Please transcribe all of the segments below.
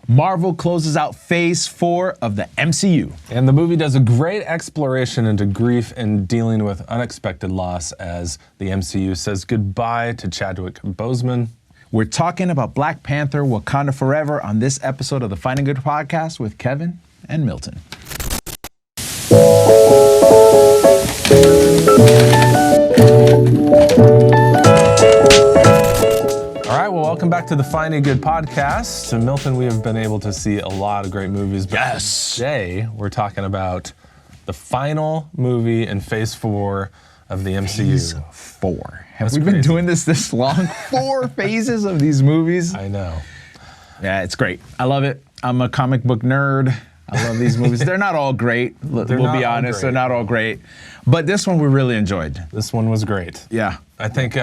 Marvel closes out Phase 4 of the MCU. And the movie does a great exploration into grief and dealing with unexpected loss as the MCU says goodbye to Chadwick Boseman. We're talking about Black Panther, Wakanda Forever on this episode of the Finding Good podcast with Kevin and Milton. All right, well, welcome back to the Finding Good podcast. So, Milton, we have been able to see a lot of great movies, but today we're talking about the final movie in Phase 4 of the MCU. Phase 4. Have we been doing this long? 4 phases of these movies? I know. Yeah, it's great. I love it. I'm a comic book nerd. I love these movies. They're not all great. We'll be honest. They're not all great. But this one we really enjoyed. This one was great. Yeah. I think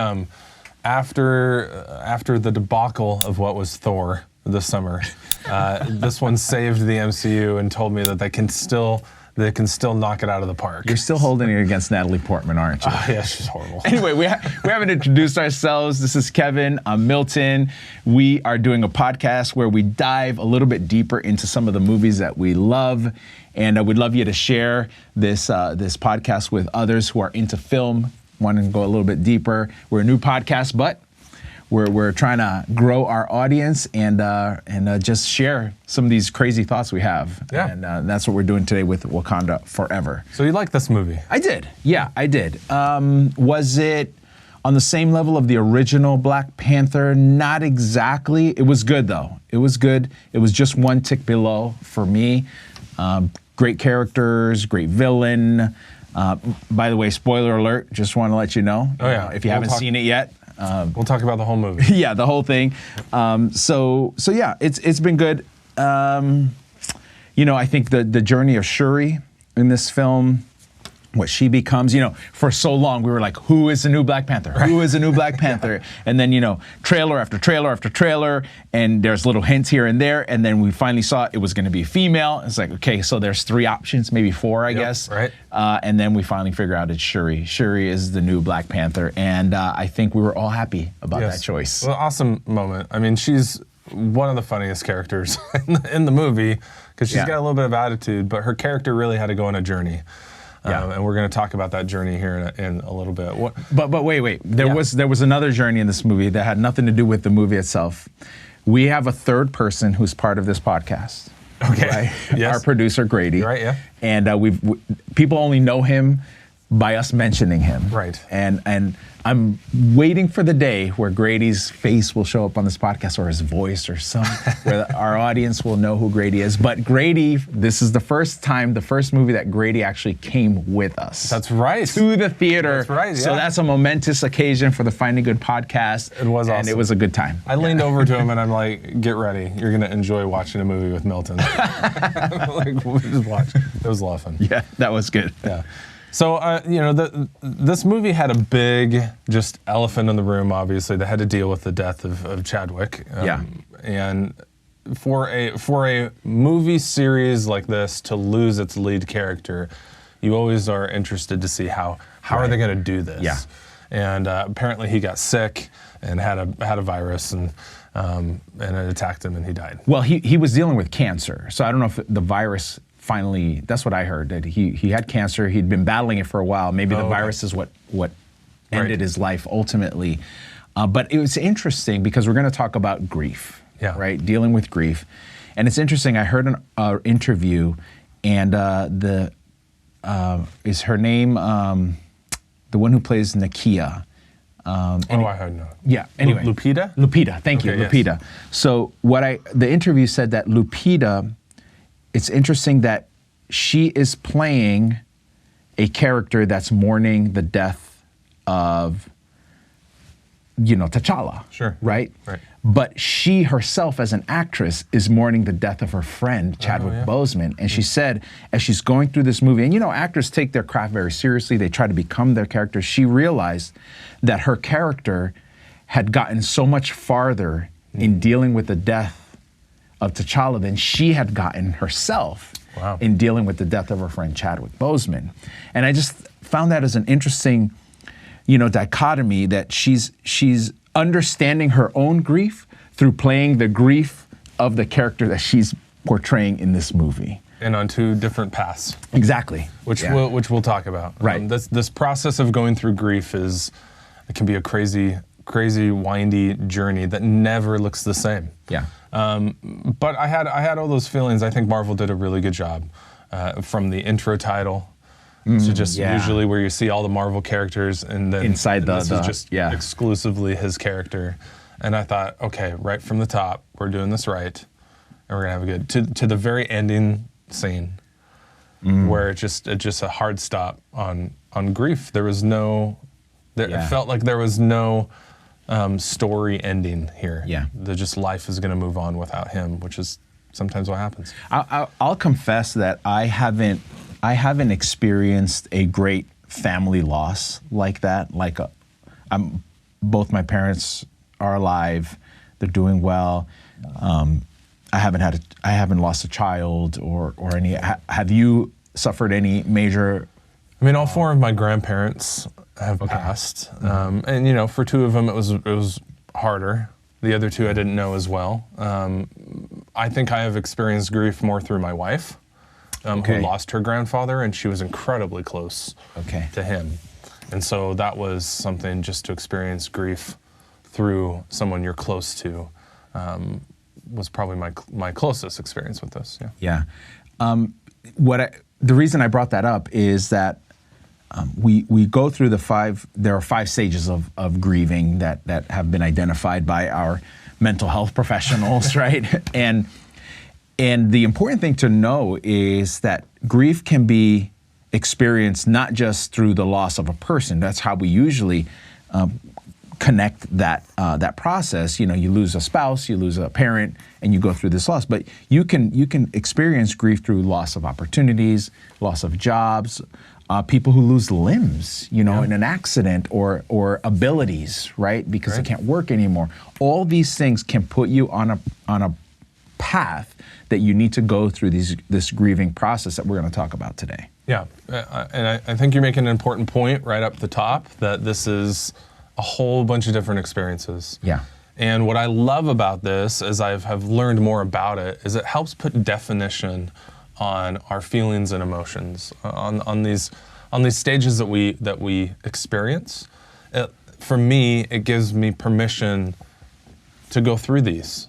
after the debacle of what was Thor this summer, this one saved the MCU and told me that they can still knock it out of the park. You're still holding it against Natalie Portman, aren't you? Yeah, she's horrible. Anyway, we haven't introduced ourselves. This is Kevin. I'm Milton. We are doing a podcast where we dive a little bit deeper into some of the movies that we love. And I would love you to share this podcast with others who are into film, wanting to go a little bit deeper. We're a new podcast, but we're trying to grow our audience and just share some of these crazy thoughts we have. Yeah. And that's what we're doing today with Wakanda Forever. So you like this movie? I did. Yeah, I did. Was it on the same level of the original Black Panther? Not exactly. It was good, though. It was good. It was just one tick below for me. Great characters, great villain. By the way, spoiler alert, just want to let you know. Oh, yeah. If you haven't seen it yet. We'll talk about the whole movie. Yeah, the whole thing. So yeah, it's been good. I think the journey of Shuri in this film, what she becomes, for so long we were like, who is the new Black Panther? Right. Who is the new Black Panther? And then, trailer after trailer after trailer, and there's little hints here and there, and then we finally saw it was going to be female. It's like, okay, so there's 3 options, maybe 4, I guess. Right. And then we finally figure out it's Shuri. Shuri is the new Black Panther, and I think we were all happy about that choice. Well, awesome moment. I mean, she's one of the funniest characters in the movie, because she's got a little bit of attitude, but her character really had to go on a journey. And we're going to talk about that journey here in a little bit. But wait. There was another journey in this movie that had nothing to do with the movie itself. We have a third person who's part of this podcast. Okay. Right? Yes. Our producer Grady. You're right. Yeah. And people only know him by us mentioning him. Right. And I'm waiting for the day where Grady's face will show up on this podcast, or his voice, or where our audience will know who Grady is. But Grady, this is the first movie that Grady actually came with us. That's right. To the theater. That's right, yeah. So that's a momentous occasion for the Finding Good podcast. It was awesome. And it was a good time. I leaned over to him and I'm like, get ready. You're going to enjoy watching a movie with Milton. We'll just watch. It was a lot of fun. Yeah, that was good. Yeah. So, this movie had a big just elephant in the room, obviously. They had to deal with the death of Chadwick. And for a movie series like this to lose its lead character, you always are interested to see how are they going to do this. Yeah. And apparently he got sick and had a virus and it attacked him and he died. Well, he was dealing with cancer, so I don't know if the virus finally, that's what I heard, that he had cancer. He'd been battling it for a while. Maybe the virus is what ended his life ultimately. But it was interesting because we're going to talk about grief, right? Dealing with grief. And it's interesting, I heard an interview, and is her name the one who plays Nakia? I heard no. Yeah, anyway. Lupita? Lupita, thank you, Lupita. Yes. So the interview said that Lupita, it's interesting that she is playing a character that's mourning the death of, T'Challa. Sure. Right? Right. But she herself, as an actress, is mourning the death of her friend, Chadwick Boseman. And she said, as she's going through this movie, and actors take their craft very seriously, they try to become their character. She realized that her character had gotten so much farther in dealing with the death of T'Challa than she had gotten herself in dealing with the death of her friend Chadwick Boseman. And I just found that as an interesting, dichotomy, that she's understanding her own grief through playing the grief of the character that she's portraying in this movie. And on two different paths. Exactly. Which we'll talk about. Right. This process of going through grief it can be a crazy, windy journey that never looks the same. Yeah. But I had all those feelings. I think Marvel did a really good job from the intro title to just usually where you see all the Marvel characters, and then inside this is just exclusively his character. And I thought, okay, right from the top, we're doing this right, and we're gonna have a good to the very ending scene where it's just a hard stop on grief. There was no. It felt like there was no story ending here. Yeah. Just life is going to move on without him, which is sometimes what happens. I'll confess that I haven't experienced a great family loss like that. Like, both my parents are alive; they're doing well. I haven't lost a child or any. Have you suffered any major? I mean, all four of my grandparents have passed, and for two of them it was harder. The other two I didn't know as well. I think I have experienced grief more through my wife, who lost her grandfather, and she was incredibly close to him, and so that was something, just to experience grief through someone you're close to, was probably my closest experience with this. Yeah. The reason I brought that up is that. We go through there are 5 stages of grieving that have been identified by our mental health professionals, right? And the important thing to know is that grief can be experienced not just through the loss of a person. That's how we usually connect that process. You lose a spouse, you lose a parent, and you go through this loss. But you can experience grief through loss of opportunities, loss of jobs, people who lose limbs, in an accident, or abilities, right? Because they can't work anymore. All these things can put you on a path that you need to go through this grieving process that we're going to talk about today. Yeah, and I think you're making an important point right up the top, that this is a whole bunch of different experiences. Yeah. And what I love about this, as I have learned more about it, is it helps put definition on our feelings and emotions, on these stages that we experience. For me, it gives me permission to go through these.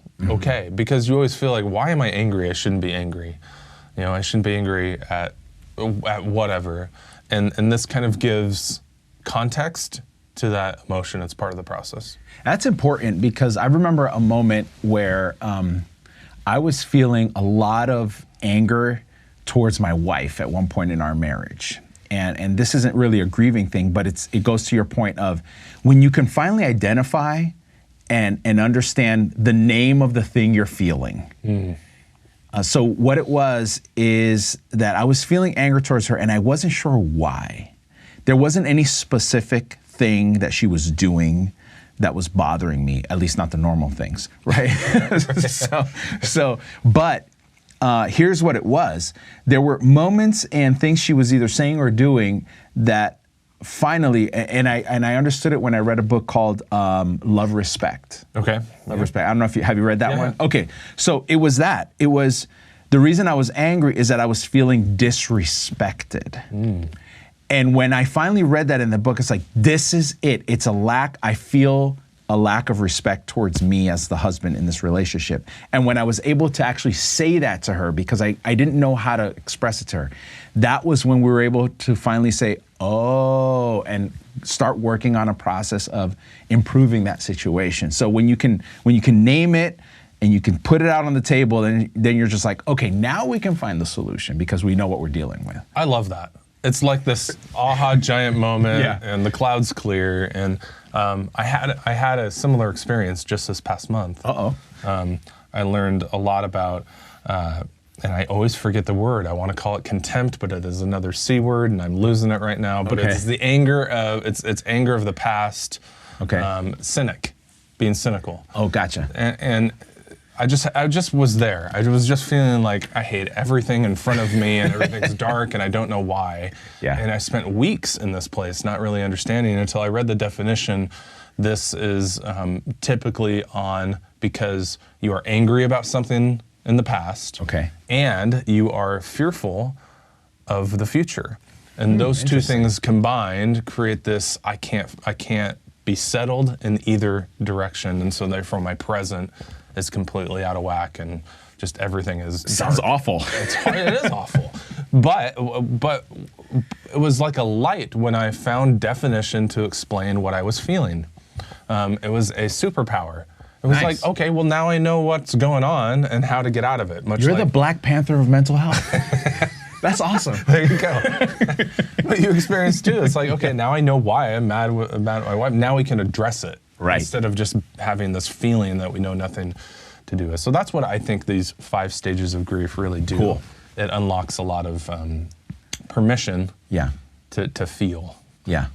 Because you always feel like, why am I angry? I shouldn't be angry. I shouldn't be angry at whatever. And this kind of gives context to that emotion. It's part of the process. That's important, because I remember a moment where I was feeling a lot of anger towards my wife at one point in our marriage. And this isn't really a grieving thing, but it goes to your point of when you can finally identify and understand the name of the thing you're feeling. So what it was is that I was feeling anger towards her, and I wasn't sure why. There wasn't any specific thing that she was doing that was bothering me, at least not the normal things, right? But here's what it was. There were moments and things she was either saying or doing that finally, and I understood it when I read a book called Love, Respect. Love, Respect. I don't know if have you read that one? Okay, so it was that. It was, the reason I was angry is that I was feeling disrespected. And when I finally read that in the book, it's like, this is it. It's a lack, I feel a lack of respect towards me as the husband in this relationship. And when I was able to actually say that to her, because I didn't know how to express it to her, that was when we were able to finally say, oh, and start working on a process of improving that situation. So when you can name it and you can put it out on the table, then you're just like, okay, now we can find the solution because we know what we're dealing with. I love that. It's like this aha giant moment, and the clouds clear. And I had a similar experience just this past month. I learned a lot about, and I always forget the word. I want to call it contempt, but it is another C word, and I'm losing it right now. But it's the anger of it's anger of the past. Cynic, being cynical. Oh, gotcha. And I just was there. I was just feeling like I hate everything in front of me, and everything's dark, and I don't know why. And I spent weeks in this place not really understanding until I read the definition This is typically on because you are angry about something in the past, and you are fearful of the future. And those two things combined create this, I can't be settled in either direction, and so therefore my present is completely out of whack, and just everything is sounds awful. It is awful. But it was like a light when I found definition to explain what I was feeling. It was a superpower. It was like, okay, well now I know what's going on and how to get out of it. You're the Black Panther of mental health. That's awesome. There you go. But you experienced too. It's like, okay, now I know why I'm mad at my wife. Now we can address it. Right. Instead of just having this feeling that we know nothing to do with. So that's what I think these 5 stages of grief really do. Cool. It unlocks a lot of permission to feel. Yeah.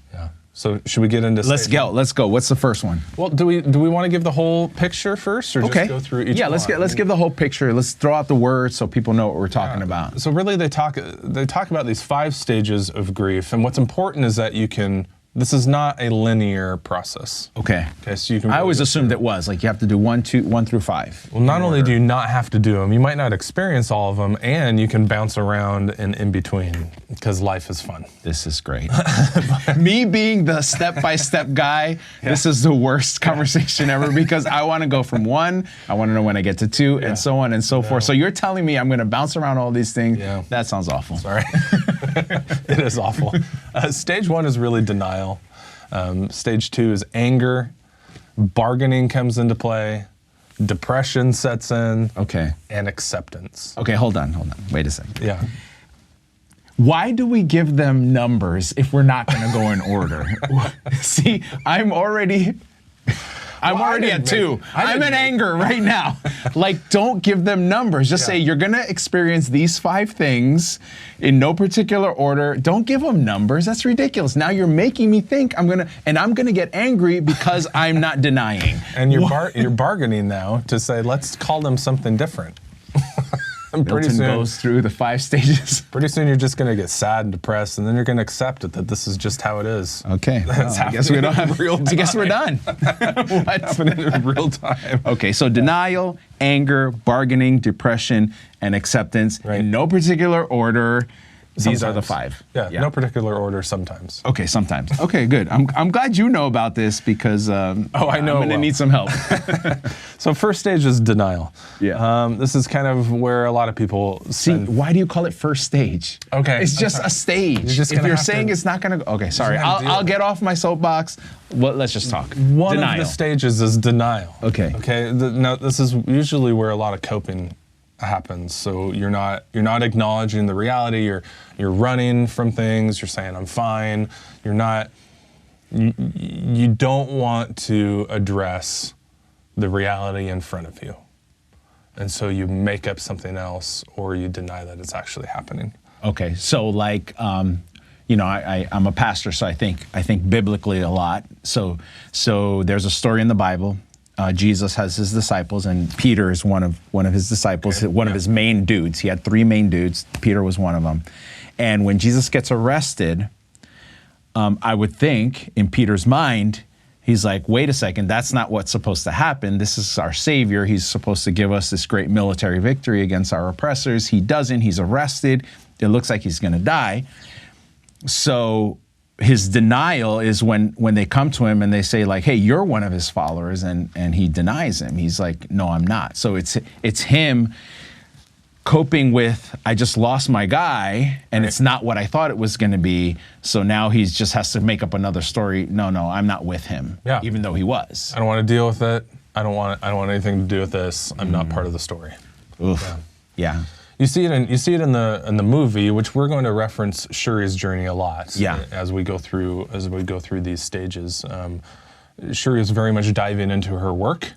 So should we get into Let's go. What's the first one? Well, do we want to give the whole picture first, or just go through each? Yeah, let's give the whole picture. Let's throw out the words so people know what we're talking about. So really, they talk about these 5 stages of grief, and what's important is that you can. This is not a linear process. Okay. So you can. I always assumed it was like you have to do 1 through 5. Well, not only do you not have to do them, you might not experience all of them, and you can bounce around in between because life is fun. This is great. Me being the step-by-step guy, this is the worst conversation ever because I want to go from 1, I want to know when I get to 2, and so on and so forth. So you're telling me I'm going to bounce around all these things? Yeah. That sounds awful. Sorry. It is awful. Stage 1 is really denial. Stage 2 is anger. Bargaining comes into play. Depression sets in. And acceptance. Okay, hold on. Wait a second. Yeah. Why do we give them numbers if we're not going to go in order? See, I'm already at 2. I'm in anger right now. Like, don't give them numbers. Just say you're going to experience these 5 things in no particular order. Don't give them numbers. That's ridiculous. Now you're making me think I'm going to get angry because I'm not denying. And you're bargaining now to say, let's call them something different. Milton goes through the 5 stages. Pretty soon you're just going to get sad and depressed, and then you're going to accept it that this is just how it is. Okay. I guess we don't have real time. I guess we're done. What's happening in real time? Okay, so denial, anger, bargaining, depression, and acceptance in no particular order. These are the 5. Yeah, no particular order sometimes. Okay, sometimes. Okay, good. I'm glad you know about this because I know I'm going to need some help. So first stage is denial. Yeah. This is kind of where a lot of people see. Why do you call it first stage? Okay. It's just a stage. If you're saying it's not going to go. Okay, sorry. I'll get off my soapbox. Well, let's just talk. One of the stages is denial. Okay. Okay. Now this is usually where a lot of coping happens. So you're not acknowledging the reality. You're running from things. You're saying I'm fine. You're not. You don't want to address the reality in front of you, and so you make up something else, or you deny that it's actually happening. Okay, so like, I'm a pastor, so I think biblically a lot. So there's a story in the Bible. Jesus has his disciples, and Peter is one of his disciples, one of his main dudes. He had 3 main dudes. Peter was one of them. And when Jesus gets arrested, I would think in Peter's mind, he's like, wait a second, that's not what's supposed to happen. This is our Savior. He's supposed to give us this great military victory against our oppressors. He doesn't. He's arrested. It looks like he's going to die. So his denial is when they come to him and they say like, hey, you're one of his followers, and he denies him. He's like, no, I'm not. So it's him coping with, I just lost my guy, and it's not what I thought it was going to be. So now he just has to make up another story. No, I'm not with him. Yeah. Even though he was. I don't want to deal with it. I don't want anything to do with this. I'm not part of the story. Oof. Yeah. You see it in the movie, which we're going to reference Shuri's journey a lot. Yeah. As we go through these stages, Shuri is very much diving into her work,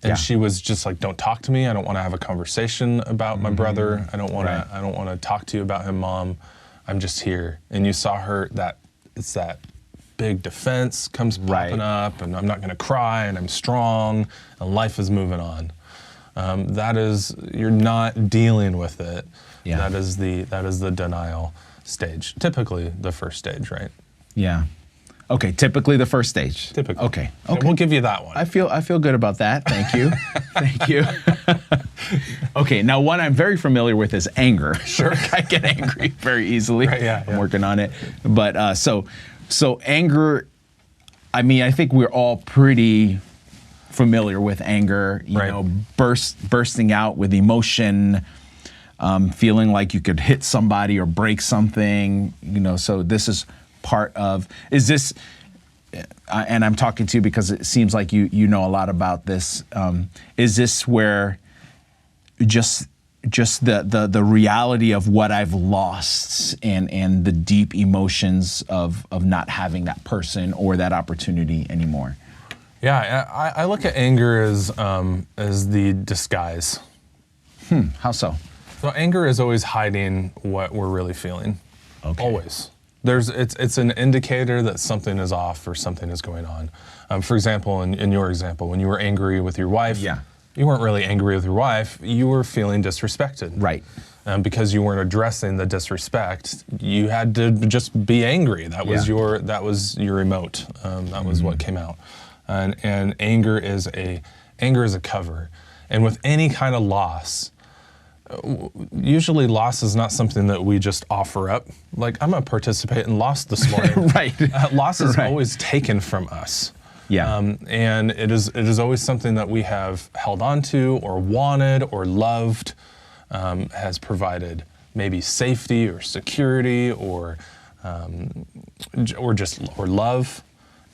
and she was just like, "Don't talk to me. I don't want to have a conversation about my brother. I don't want to talk to you about him, Mom. I'm just here." And you saw her that big defense comes popping up, and I'm not going to cry, and I'm strong, and life is moving on. That is, you're not dealing with it. Yeah. That is the denial stage. Typically the first stage, right? Yeah. Okay, typically the first stage. Typically. Okay. And we'll give you that one. I feel good about that. Thank you. Thank you. Okay, now one I'm very familiar with is anger. Sure. I get angry very easily. Right, yeah. I'm working on it. But so anger, I mean, I think we're all pretty familiar with anger, you know, bursting out with emotion, feeling like you could hit somebody or break something, you know, so this is part of, is this, and I'm talking to you because it seems like you know a lot about this, is this where just the reality of what I've lost and the deep emotions of not having that person or that opportunity anymore? Yeah, I look at anger as the disguise. How so? So anger is always hiding what we're really feeling. Okay. Always. It's an indicator that something is off or something is going on. For example, in your example, when you were angry with your wife, you weren't really angry with your wife. You were feeling disrespected. Right. Because you weren't addressing the disrespect, you had to just be angry. That was your emote. That was what came out. And anger is a cover. And with any kind of loss, usually loss is not something that we just offer up. Like, I'm gonna participate in loss this morning. Right. Loss is always taken from us. Yeah. And it is always something that we have held on to or wanted or loved, has provided maybe safety or security or love,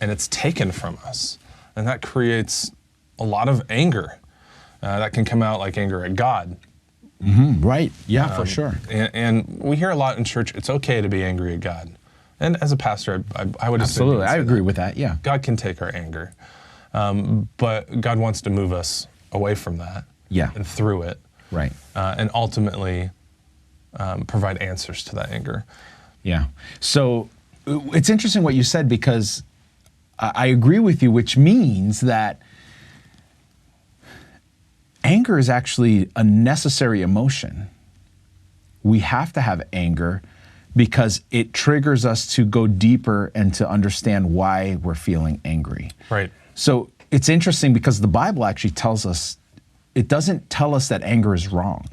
and it's taken from us. And that creates a lot of anger. That can come out like anger at God. Right. Yeah, for sure. And we hear a lot in church, it's okay to be angry at God. And as a pastor, I would assume. Absolutely. I agree with that. Yeah. God can take our anger. But God wants to move us away from that. Yeah. And through it. Right. And ultimately provide answers to that anger. Yeah. So it's interesting what you said, because I agree with you, which means that anger is actually a necessary emotion. We have to have anger because it triggers us to go deeper and to understand why we're feeling angry. Right. So it's interesting because the Bible actually tells us, it doesn't tell us that anger is wrong.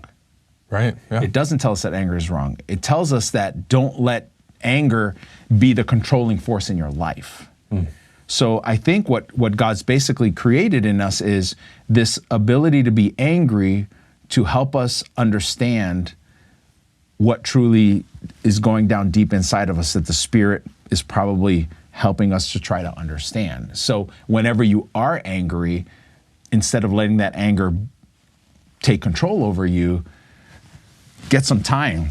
Right. Yeah. It doesn't tell us that anger is wrong. It tells us that don't let anger be the controlling force in your life. So I think what God's basically created in us is this ability to be angry to help us understand what truly is going down deep inside of us that the Spirit is probably helping us to try to understand. So whenever you are angry, instead of letting that anger take control over you, get some time,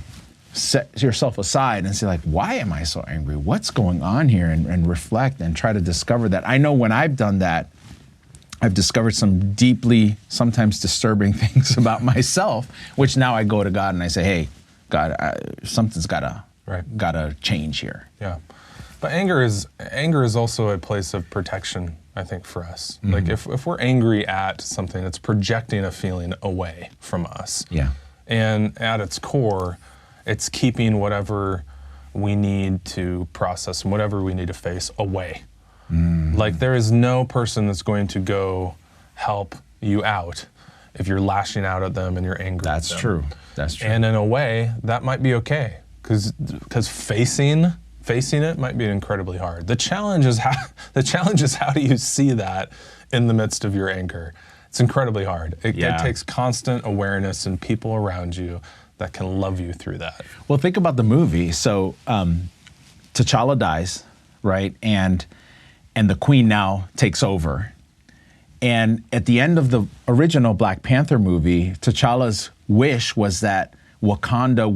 set yourself aside and say, like, why am I so angry? What's going on here? And reflect and try to discover that. I know when I've done that, I've discovered some deeply, sometimes disturbing things about myself, which now I go to God and I say, hey, God, something's gotta change here. Yeah. But anger is also a place of protection, I think, for us. Like if we're angry at something, it's projecting a feeling away from us. Yeah. And at its core, it's keeping whatever we need to process and whatever we need to face away. Like there is no person that's going to go help you out if you're lashing out at them and you're angry. That's true. That's true. And in a way, that might be okay because facing it might be incredibly hard. The challenge is how do you see that in the midst of your anger? It's incredibly hard. It takes constant awareness and people around you that can love you through that. Well, think about the movie. So T'Challa dies, right? And the Queen now takes over. And at the end of the original Black Panther movie, T'Challa's wish was that Wakanda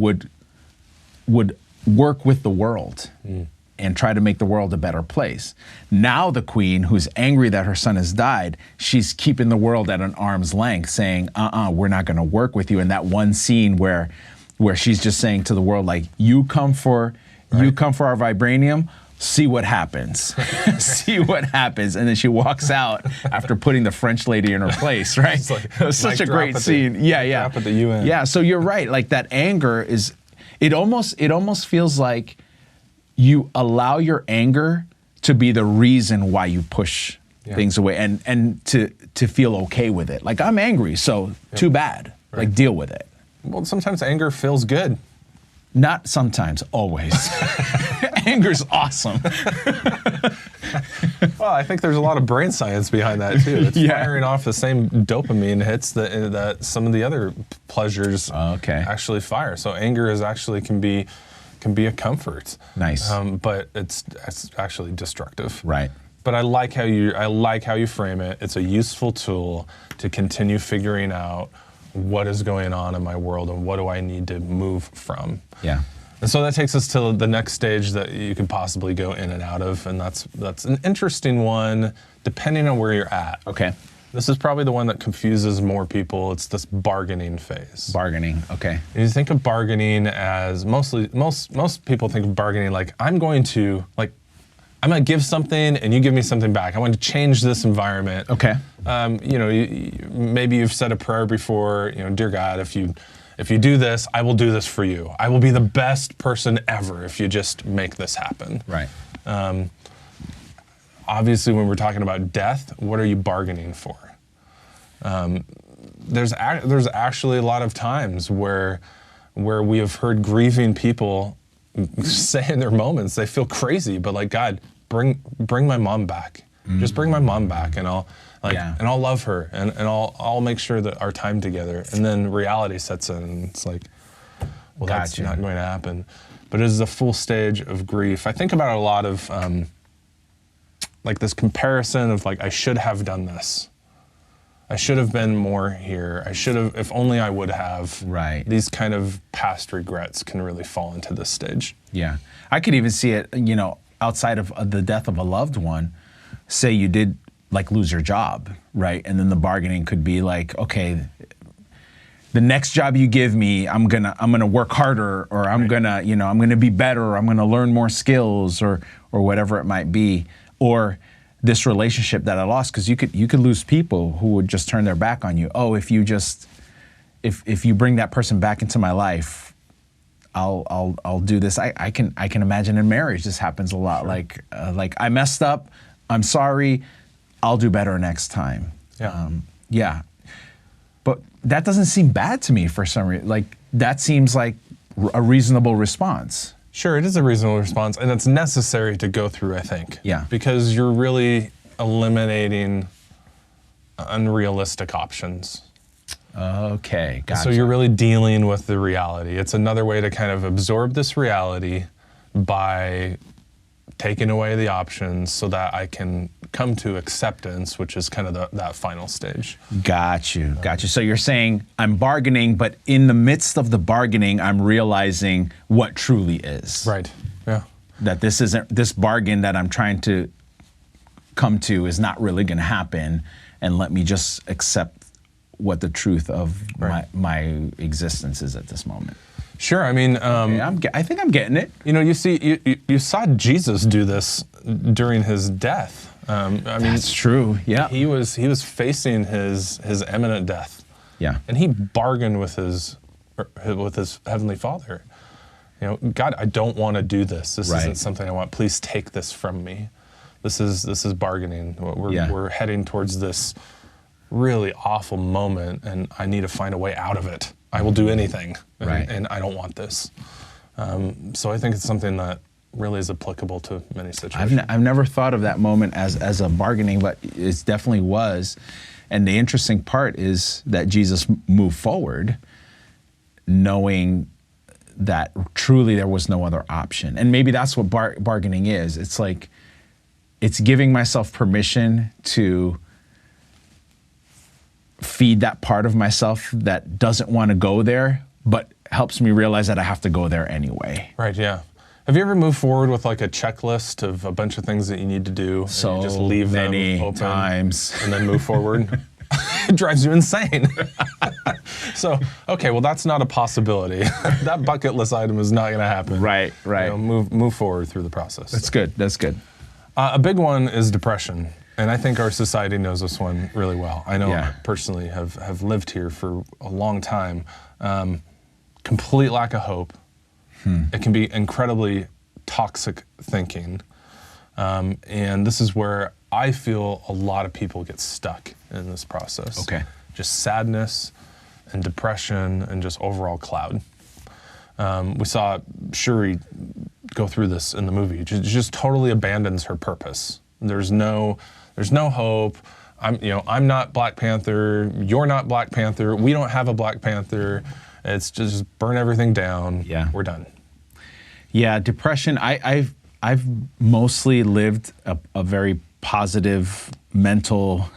would work with the world and try to make the world a better place. Now the Queen, who's angry that her son has died, she's keeping the world at an arm's length, saying, we're not gonna work with you. And that one scene where she's just saying to the world, like, you come for our vibranium, see what happens. See what happens. And then she walks out after putting the French lady in her place, right? It was such a great scene. Drop at the UN. Yeah, so you're right. Like that anger is, it almost feels like you allow your anger to be the reason why you push things away, and to feel okay with it. Like, I'm angry, so too bad. Right. Like, deal with it. Well, sometimes anger feels good. Not sometimes, always. Anger's awesome. Well, I think there's a lot of brain science behind that too. It's firing off the same dopamine hits that some of the other pleasures actually fire. So anger is actually can be a comfort. Nice. But it's actually destructive. Right. But I like how you frame it. It's a useful tool to continue figuring out what is going on in my world and what do I need to move from. Yeah. And so that takes us to the next stage that you could possibly go in and out of, and that's an interesting one depending on where you're at. Okay. This is probably the one that confuses more people. It's this bargaining phase. Bargaining, okay. And you think of bargaining as most people think of bargaining like I'm going to give something and you give me something back. I want to change this environment. Okay. Maybe you've said a prayer before, dear God, if you do this, I will do this for you. I will be the best person ever if you just make this happen. Right. Obviously, when we're talking about death, what are you bargaining for? There's actually a lot of times where we have heard grieving people say in their moments, they feel crazy, but like, God, bring my mom back. Just bring my mom back, and I'll love her, and I'll make sure that our time together. And then reality sets in, and it's like, well, that's not going to happen. But it is a full stage of grief. I think about a lot of like this comparison of like, I should have done this. I should have been more here. I should have, if only I would have. Right. These kind of past regrets can really fall into this stage. Yeah. I could even see it, outside of the death of a loved one. Say you did like lose your job, right? And then the bargaining could be like, okay, the next job you give me, I'm gonna work harder, or I'm gonna be better, or I'm gonna learn more skills, or whatever it might be. Or this relationship that I lost, because you could lose people who would just turn their back on you. Oh, if you bring that person back into my life, I'll do this. I can imagine in marriage this happens a lot. Sure. Like I messed up, I'm sorry, I'll do better next time. Yeah. But that doesn't seem bad to me for some reason. Like, that seems like a reasonable response. Sure, it is a reasonable response, and it's necessary to go through, I think. Yeah. Because you're really eliminating unrealistic options. Okay, gotcha. So you're really dealing with the reality. It's another way to kind of absorb this reality by taking away the options so that I can come to acceptance, which is kind of that final stage. Got you. So you're saying I'm bargaining, but in the midst of the bargaining, I'm realizing what truly is. Right, yeah. That this bargain that I'm trying to come to is not really going to happen, and let me just accept what the truth of my existence is at this moment. Sure. I mean, I think I'm getting it. You saw Jesus do this during his death. That's true. Yeah. He was facing his imminent death. Yeah. And he bargained with his heavenly Father. God, I don't want to do this. This isn't something I want. Please take this from me. This is bargaining. We're heading towards this really awful moment, and I need to find a way out of it. I will do anything, and I don't want this. So I think it's something that really is applicable to many situations. I've never thought of that moment as a bargaining, but it definitely was. And the interesting part is that Jesus moved forward knowing that truly there was no other option. And maybe that's what bargaining is. It's like, it's giving myself permission to feed that part of myself that doesn't want to go there, but helps me realize that I have to go there anyway. Right, yeah. Have you ever moved forward with like a checklist of a bunch of things that you need to do? So and you just leave many them open times and then move forward? It drives you insane. So, okay, well, that's not a possibility. That bucket list item is not going to happen. Right. Move forward through the process. That's good. A big one is depression. And I think our society knows this one really well. I know I personally have lived here for a long time. Complete lack of hope. It can be incredibly toxic thinking. And this is where I feel a lot of people get stuck in this process. Okay. Just sadness and depression and just overall cloud. We saw Shuri go through this in the movie. Just totally abandons her purpose. There's no hope. I'm not Black Panther. You're not Black Panther. We don't have a Black Panther. It's just burn everything down. Yeah. We're done. Yeah, depression. I've mostly lived a very positive mental,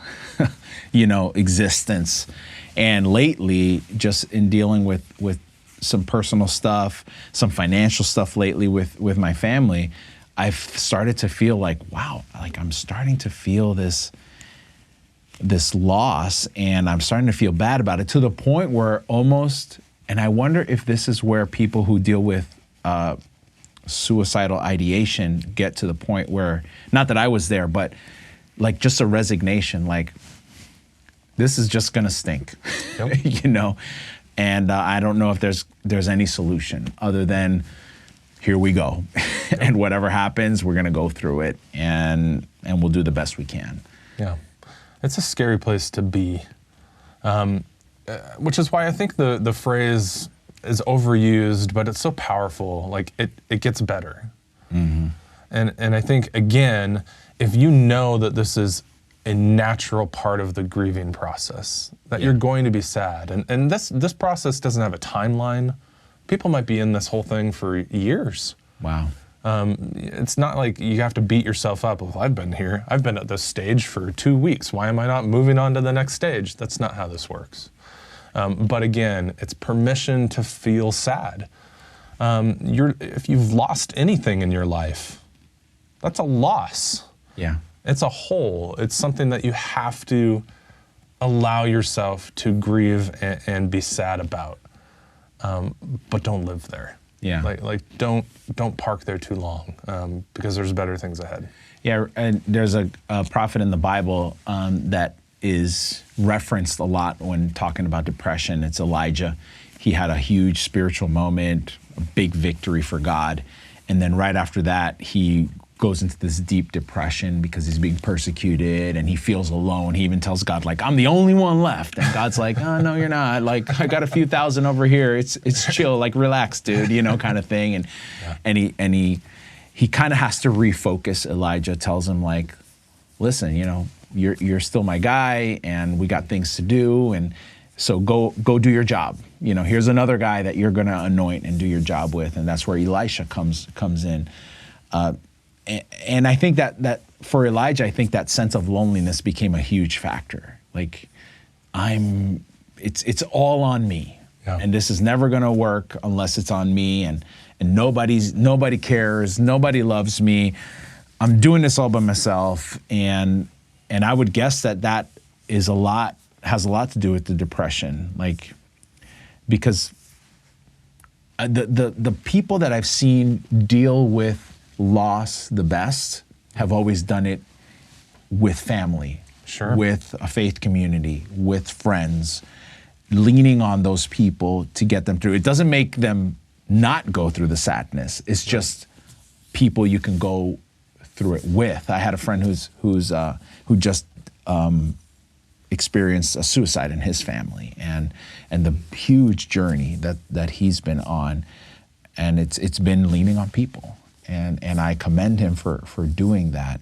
existence, and lately, just in dealing with some personal stuff, some financial stuff lately with my family, I've started to feel like, wow, like I'm starting to feel this loss, and I'm starting to feel bad about it, to the point where almost, and I wonder if this is where people who deal with suicidal ideation get to the point where, not that I was there, but like just a resignation, like this is just gonna stink, Yep. And I don't know if there's any solution other than here we go, and whatever happens, we're gonna go through it, and we'll do the best we can. Yeah, it's a scary place to be, which is why I think the phrase is overused, but it's so powerful. Like it gets better. Mm-hmm. And I think, again, if you know that this is a natural part of the grieving process, that you're going to be sad, and this process doesn't have a timeline. People might be in this whole thing for years. Wow. It's not like you have to beat yourself up. Well, I've been here. I've been at this stage for 2 weeks. Why am I not moving on to the next stage? That's not how this works. But again, it's permission to feel sad. If you've lost anything in your life, that's a loss. Yeah. It's a hole. It's something that you have to allow yourself to grieve and be sad about. But don't live there. Yeah. Like don't park there too long, because there's better things ahead. Yeah, and there's a prophet in the Bible that is referenced a lot when talking about depression. It's Elijah. He had a huge spiritual moment, a big victory for God, and then right after that, he goes into this deep depression because he's being persecuted and he feels alone. He even tells God, like, I'm the only one left. And God's like, oh, no, you're not. Like, I got a few thousand over here. It's chill, like, relax, dude, kind of thing. And he kind of has to refocus. Elijah tells him, like, listen, you're still my guy and we got things to do. And so go do your job. Here's another guy that you're going to anoint and do your job with. And that's where Elisha comes in. And I think that for Elijah, I think that sense of loneliness became a huge factor. Like, it's all on me, and this is never going to work unless it's on me. And nobody cares, nobody loves me. I'm doing this all by myself, and I would guess that has a lot to do with the depression, like, because the people that I've seen deal with loss the best have always done it with family, with a faith community, with friends, leaning on those people to get them through. It doesn't make them not go through the sadness. It's just people you can go through it with. I had a friend who just experienced a suicide in his family, and the huge journey that he's been on, and it's been leaning on people. And I commend him for doing that.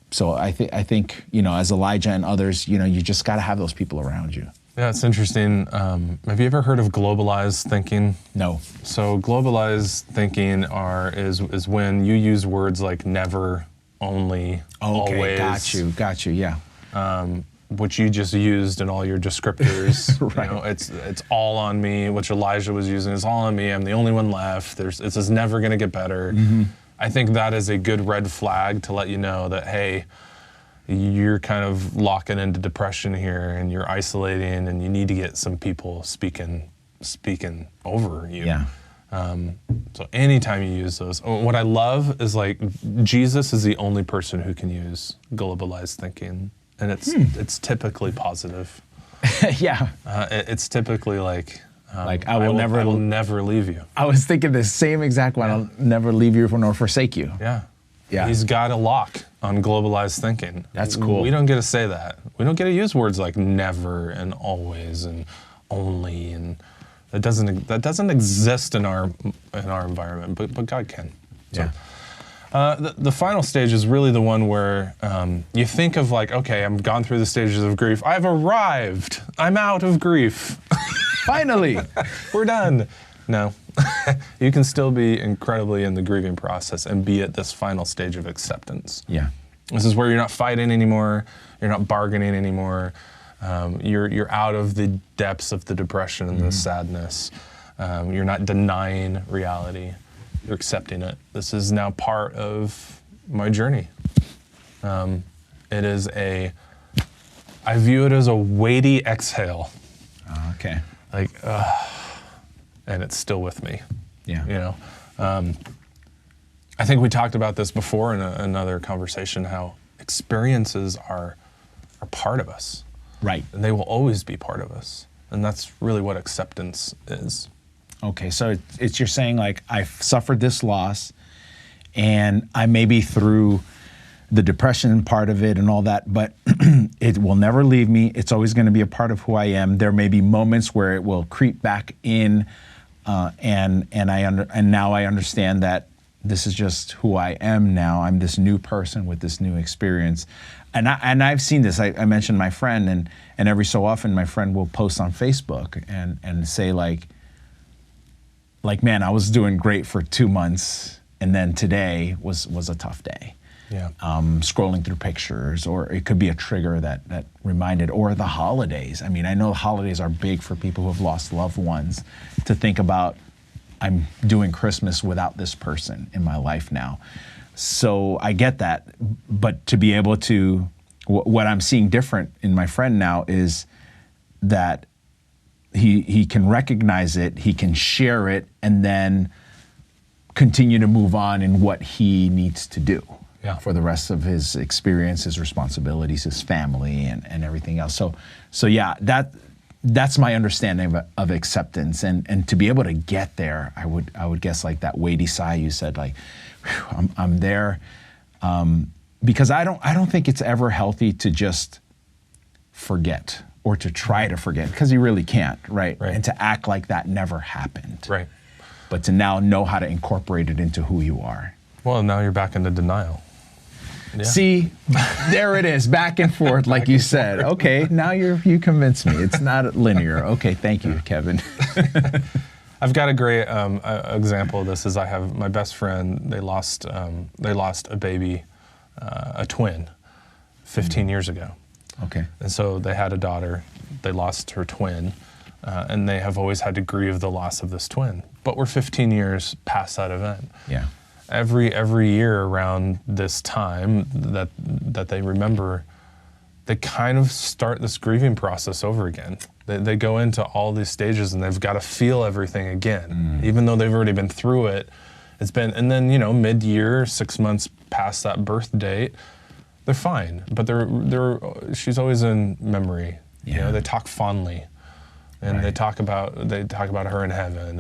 So I think as Elijah and others, you just got to have those people around you. Yeah, it's interesting. Have you ever heard of globalized thinking? No. So globalized thinking is when you use words like never, only, always. Got you. Yeah. Which you just used in all your descriptors. Right. It's all on me, which Elijah was using. It's all on me. I'm the only one left. This is never going to get better. Mm-hmm. I think that is a good red flag to let you know that, hey, you're kind of locking into depression here, and you're isolating, and you need to get some people speaking over you. Yeah. So anytime you use those, what I love is, like, Jesus is the only person who can use globalized thinking. And it's typically positive. Yeah. It's typically like I will never leave you. I was thinking the same exact one. I'll never leave you nor forsake you. Yeah. Yeah. He's got a lock on globalized thinking. That's cool. We don't get to say that. We don't get to use words like never and always and only, and that doesn't exist in our environment, but God can. So, Yeah. The final stage is really the one where you think of like, okay, I'm gone through the stages of grief. I've arrived. I'm out of grief. Finally, we're done. No, you can still be incredibly in the grieving process and be at this final stage of acceptance. Yeah. This is where you're not fighting anymore. You're not bargaining anymore. You're out of the depths of the depression and the sadness. You're not denying reality. You're accepting it. This is now part of my journey. I view it as a weighty exhale. Okay. Like, and it's still with me. Yeah. You know, I think we talked about this before in another conversation, how experiences are part of us. Right. And they will always be part of us. And that's really what acceptance is. Okay, so it's you're saying like I've suffered this loss, and I may be through the depression part of it and all that, but it will never leave me. It's always going to be a part of who I am. There may be moments where it will creep back in, and now I understand that this is just who I am now. I'm this new person with this new experience, and I've seen this. I mentioned my friend, and every so often my friend will post on Facebook and say like, man, I was doing great for 2 months, and then today was a tough day. Yeah. Scrolling through pictures, or it could be a trigger that reminded, or the holidays. I mean, I know holidays are big for people who have lost loved ones, to think about, I'm doing Christmas without this person in my life now. So I get that, but to be able to, what I'm seeing different in my friend now is that he can recognize it, he can share it, and then continue to move on in what he needs to do for the rest of his experience, his responsibilities, his family, and everything else. So yeah, that's my understanding of acceptance, and to be able to get there, I would guess like that weighty sigh you said, like, whew, I'm there, because I don't think it's ever healthy to just forget, or to try to forget, because you really can't, right? And to act like that never happened. Right. But to now know how to incorporate it into who you are. Well, now you're back into denial. Yeah. See, there it is, back and forth, like you said. Okay, now you convinced me. It's not linear. Okay, thank you, Kevin. I've got a great example of this. Is I have my best friend. They lost a baby, a twin, 15 years ago. Okay. And so they had a daughter. They lost her twin, and they have always had to grieve the loss of this twin. But we're 15 years past that event. Yeah. Every year around this time that they remember, they kind of start this grieving process over again. They go into all these stages, and they've got to feel everything again, even though they've already been through it. It's been, and then mid-year, 6 months past that birth date, they're fine, but she's always in memory. Yeah. They talk fondly, and they talk about her in heaven,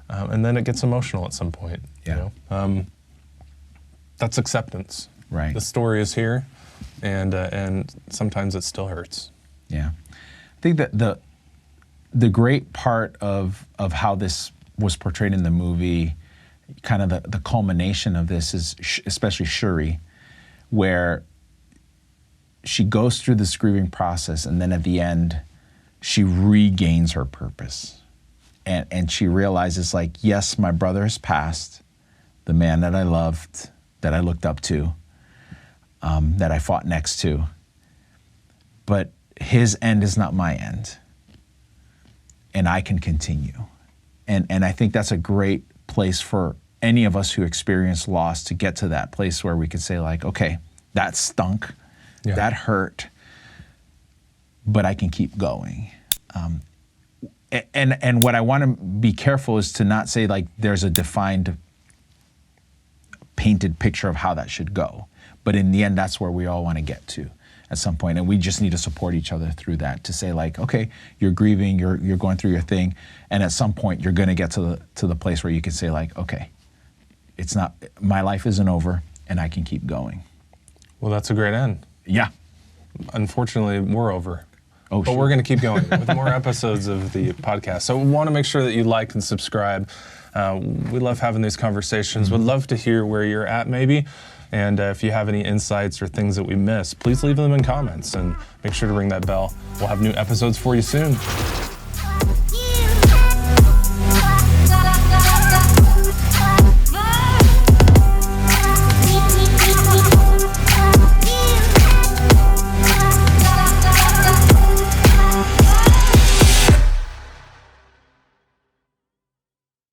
and then it gets emotional at some point. Yeah. That's acceptance. Right. The story is here, and sometimes it still hurts. Yeah. I think that the great part of how this was portrayed in the movie, kind of the culmination of this is especially Shuri, where she goes through this grieving process, and then at the end, she regains her purpose. And she realizes, like, yes, my brother has passed, the man that I loved, that I looked up to, that I fought next to, but his end is not my end, and I can continue. And I think that's a great place for any of us who experience loss to get to that place where we could say, like, okay, that stunk, that hurt, but I can keep going. And what I want to be careful is to not say, like, there's a defined, painted picture of how that should go. But in the end, that's where we all want to get to at some point. And we just need to support each other through that, to say, like, okay, you're grieving, you're going through your thing, and at some point you're going to get to the place where you can say, like, okay, it's not, my life isn't over, and I can keep going. Well, that's a great end. Yeah. Unfortunately, we're over. Oh, but we're going to keep going with more episodes of the podcast. So we want to make sure that you like and subscribe. We love having these conversations. Would love to hear where you're at maybe. And if you have any insights or things that we missed, please leave them in comments and make sure to ring that bell. We'll have new episodes for you soon.